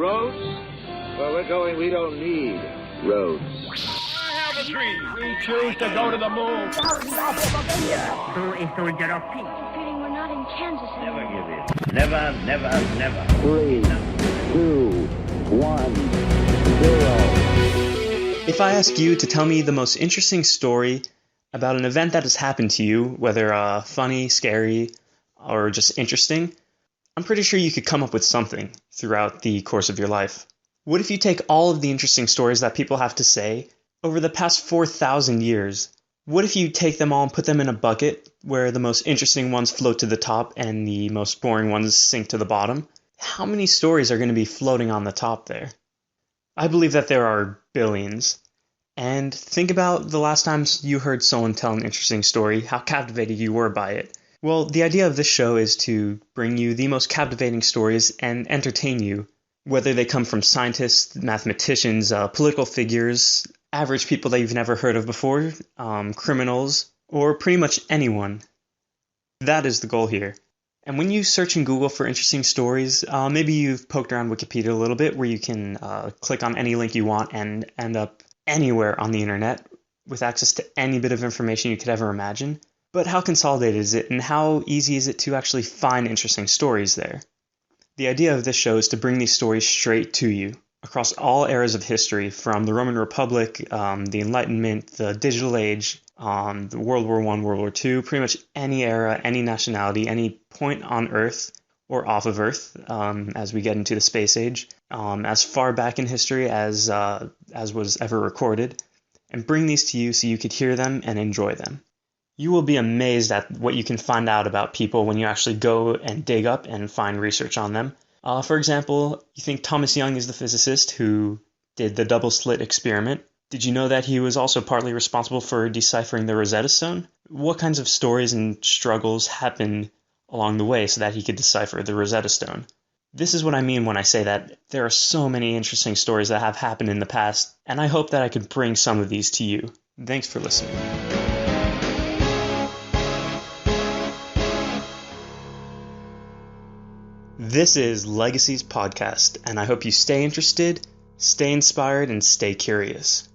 Roads? Where we're going, we don't need roads. I have a dream. We choose to go to the moon. So a soldier of peace. Feeling we're not in Kansas anymore. Never give in. Never, never, never. 3, 2, 1, 0. If I ask you to tell me the most interesting story about an event that has happened to you, whether funny, scary, or just interesting, I'm pretty sure you could come up with something throughout the course of your life. What if you take all of the interesting stories that people have to say over the past 4,000 years? What if you take them all and put them in a bucket where the most interesting ones float to the top and the most boring ones sink to the bottom? How many stories are going to be floating on the top there? I believe that there are billions. And think about the last time you heard someone tell an interesting story, how captivated you were by it. Well, the idea of this show is to bring you the most captivating stories and entertain you, whether they come from scientists, mathematicians, political figures, average people that you've never heard of before, criminals, or pretty much anyone. That is the goal here. And when you search in Google for interesting stories, maybe you've poked around Wikipedia a little bit where you can click on any link you want and end up anywhere on the internet with access to any bit of information you could ever imagine. But how consolidated is it, and how easy is it to actually find interesting stories there? The idea of this show is to bring these stories straight to you across all eras of history, from the Roman Republic, the Enlightenment, the digital age, the World War I, World War II, pretty much any era, any nationality, any point on Earth or off of Earth, as we get into the space age, as far back in history as was ever recorded, and bring these to you so you could hear them and enjoy them. You will be amazed at what you can find out about people when you actually go and dig up and find research on them. For example, you think Thomas Young is the physicist who did the double slit experiment. Did you know that he was also partly responsible for deciphering the Rosetta Stone? What kinds of stories and struggles happened along the way so that he could decipher the Rosetta Stone? This is what I mean when I say that there are so many interesting stories that have happened in the past, and I hope that I could bring some of these to you. Thanks for listening. This is Legacies Podcast, and I hope you stay interested, stay inspired, and stay curious.